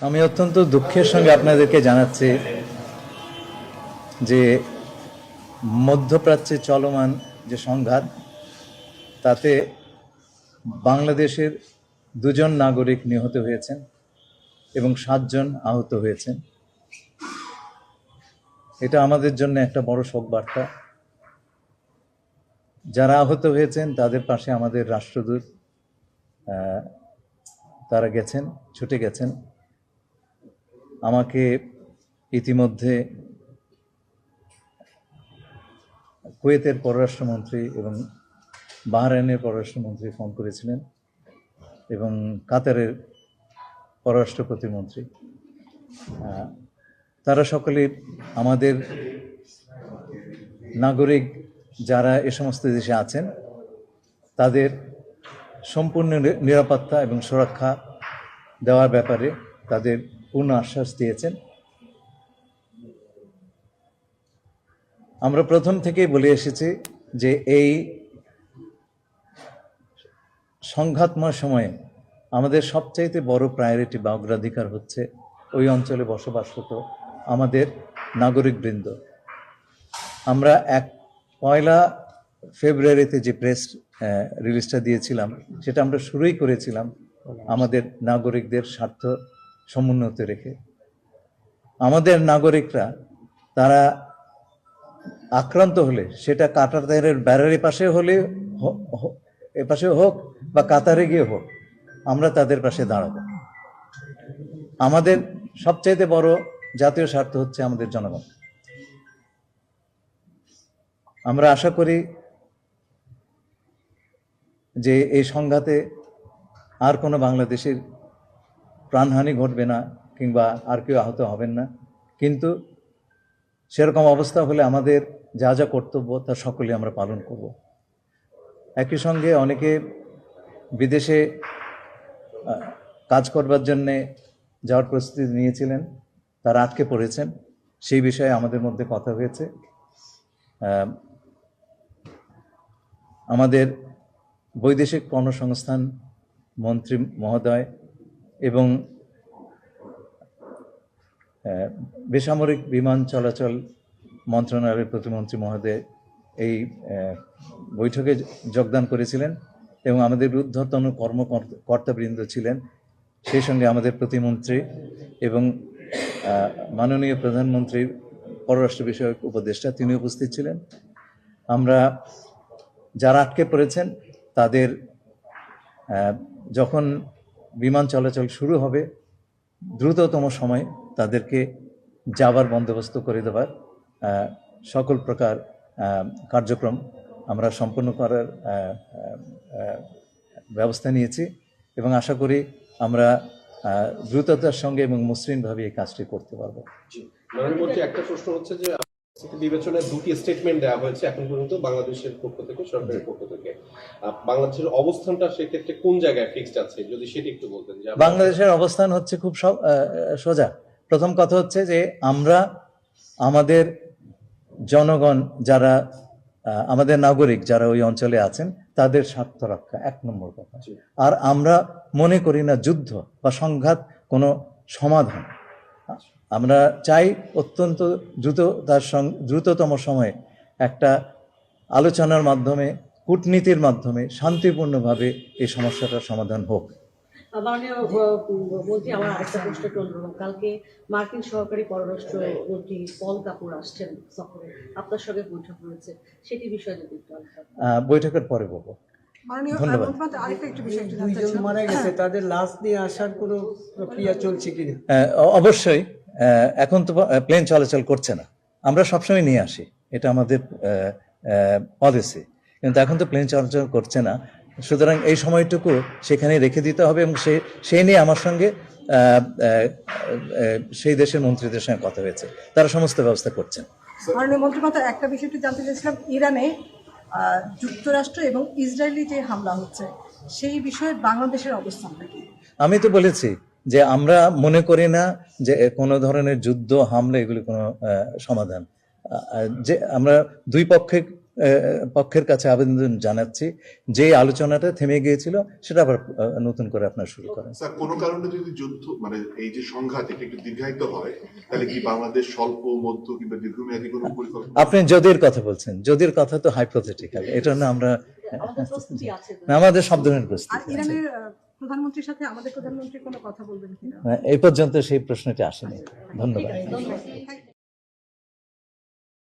আমি অত্যন্ত দুঃখের সঙ্গে আপনাদেরকে জানাচ্ছি যে মধ্যপ্রাচ্যে চলমান যে সংঘাত তাতে বাংলাদেশের 2 জন নাগরিক নিহত হয়েছেন এবং 7 জন আহত হয়েছেন। এটা আমাদের জন্য একটা বড় শোক বার্তা। যারা আহত হয়েছেন তাদের পাশে আমাদের রাষ্ট্রদূত তারা গেছেন, ছুটে গেছেন। আমাকে ইতিমধ্যে কুয়েতের পররাষ্ট্রমন্ত্রী এবং বাহরাইনের পররাষ্ট্রমন্ত্রী ফোন করেছিলেন এবং কাতারের পররাষ্ট্র প্রতিমন্ত্রী। তারা সকলে আমাদের নাগরিক যারা এ সমস্ত দেশে আছেন তাদের সম্পূর্ণ নিরাপত্তা এবং সুরক্ষা দেওয়ার ব্যাপারে তাদের পূর্ণ আশ্বাস দিয়েছেন। আমরা প্রথম থেকেই বলে এসেছি যে এই সংঘাতময় সময়ে আমাদের সবচাইতে বড় প্রায়োরিটি বা অগ্রাধিকার হচ্ছে ওই অঞ্চলে বসবাসরত আমাদের নাগরিকবৃন্দ। আমরা 1 ফেব্রুয়ারিতে যে প্রেস রিলিজটা দিয়েছিলাম সেটা আমরা শুরুই করেছিলাম আমাদের নাগরিকদের স্বার্থ সমুন্নত রেখে। আমাদের নাগরিকরা তারা আক্রান্ত হলে সেটা কাতারের ব্যারারি পাশে হলে এপাশে হোক বা কাতারে গিয়ে হোক, আমরা তাদের পাশে দাঁড়াবো। আমাদের সবচাইতে বড় জাতীয় স্বার্থ হচ্ছে আমাদের জনগণ। আমরা আশা করি যে এই সংঘাতে আর কোনো বাংলাদেশের প্রাণহানি ঘটবে না কিংবা আর কেউ আহত হবেন না, কিন্তু সেরকম অবস্থা হলে আমাদের যা যা কর্তব্য তা সকলে আমরা পালন করব। একই সঙ্গে অনেকে বিদেশে কাজ করবার জন্যে যাওয়ার প্রস্তুতি নিয়েছিলেন, তারা আটকে পড়েছেন। সেই বিষয়ে আমাদের মধ্যে কথা হয়েছে। আমাদের বৈদেশিক কর্মসংস্থান মন্ত্রী মহোদয় এবং বেসামরিক বিমান চলাচল মন্ত্রণালয়ের প্রতিমন্ত্রী মহোদয় এই বৈঠকে যোগদান করেছিলেন এবং আমাদের ঊর্ধ্বতন কর্মকর্তাবৃন্দ ছিলেন। সেই সঙ্গে আমাদের প্রতিমন্ত্রী এবং মাননীয় প্রধানমন্ত্রীর পররাষ্ট্র বিষয়ক উপদেষ্টা তিনি উপস্থিত ছিলেন। আমরা যারা আটকে পড়েছেন তাদের যখন বিমান চলাচল শুরু হবে দ্রুততম সময়ে তাদেরকে যাবার বন্দোবস্ত করে দেওয়ার সকল প্রকার কার্যক্রম আমরা সম্পন্ন করার ব্যবস্থা নিয়েছি এবং আশা করি আমরা দ্রুততার সঙ্গে এবং মসৃণভাবে এই কাজটি করতে পারবো। একটা প্রশ্ন হচ্ছে যে বিবেচনায় 2টি স্টেটমেন্ট দেওয়া হয়েছে এখন পর্যন্ত বাংলাদেশের পক্ষ থেকে, সরকারের পক্ষ থেকে। বাংলাদেশের অবস্থানটা সেক্ষেত্রে কোন জায়গায় ফিক্সড আছে যদি সেটা একটু বলতেন। বাংলাদেশের অবস্থান হচ্ছে খুব সোজা। প্রথম কথা হচ্ছে যে আমরা আমাদের জনগণ যারা আমাদের নাগরিক যারা ওই অঞ্চলে আছেন তাদের স্বার্থ রক্ষা 1 নম্বর কথা। আর আমরা মনে করি না যুদ্ধ বা সংঘাত কোনো সমাধান। আমরা চাই অত্যন্ত দ্রুততম সময়ে একটা আলোচনার মাধ্যমে, কূটনীতির মাধ্যমে শান্তিপূর্ণভাবে এই সমস্যাটার সমাধান হোক। মাননীয় মন্ত্রী, আমার আরেকটা প্রশ্ন অনুরোধ, কালকে মার্কিন সহকারী পররাষ্ট্র মন্ত্রী পল কাপুর আসছেন সফরে, আপনার সঙ্গে বৈঠক হয়েছে, সেটি বিষয়ে যদি বৈঠকের পরে বলবো। তাদের লাশ নিয়ে আসার কোনো প্রক্রিয়া চলছে কিনা? অবশ্যই। এখন তো প্লেন চলাচল করছে না, আমরা সবসময় নিয়ে আসি, এটা আমাদের পলিসি, কিন্তু এখন তো প্লেন চলাচল করছে না। সুতরাং এই সময়টুকু সেখানে রেখে দিতে হবে এবং সেই নিয়ে আমার সঙ্গে সেই দেশের মন্ত্রীদের সঙ্গে কথা হয়েছে, তারা সমস্ত ব্যবস্থা করছেন। মাননীয় মন্ত্রী মহোদয়, একটা বিষয় একটু জানতে চাইছিলাম, ইরানে যুক্তরাষ্ট্র এবং ইসরায়েলি যে হামলা হচ্ছে সেই বিষয়ে বাংলাদেশের অবস্থানটা কি? আমি তো বলেছি যে আমরা মনে করি না যে কোনো ধরনের যুদ্ধ হামলা এগুলি কোনো সমাধান। যে আমরা দুই পক্ষে পক্ষের কাছে আবেদন জানাচ্ছি যে আলোচনাটা থেমে গিয়েছিল সেটা আবার নতুন করে আপনার শুরু করেন। স্যার কোনো কারণে যদি যুদ্ধ মানে এই যে সংঘাত এটা একটু দীর্ঘায়িত হয় তাহলে কি বাংলাদেশ স্বল্প মধ্য কিংবা দীর্ঘমেয়াদী কোনো পরিকল্পনা? আপনি যদির কথা বলছেন, যদির কথা তো হাইপোথেটিক্যাল, এটা না আমরা আমাদের প্রস্তুতি আছে তো। আমাদের সব ধরনের আর প্রস্তুতি আছে। ইরানের প্রধানমন্ত্রীর সাথে আমাদের প্রধানমন্ত্রী কোনো কথা বলবেন কিনা? এই পর্যন্ত সেই প্রশ্নটি আসেনি। ধন্যবাদ। ধন্যবাদ।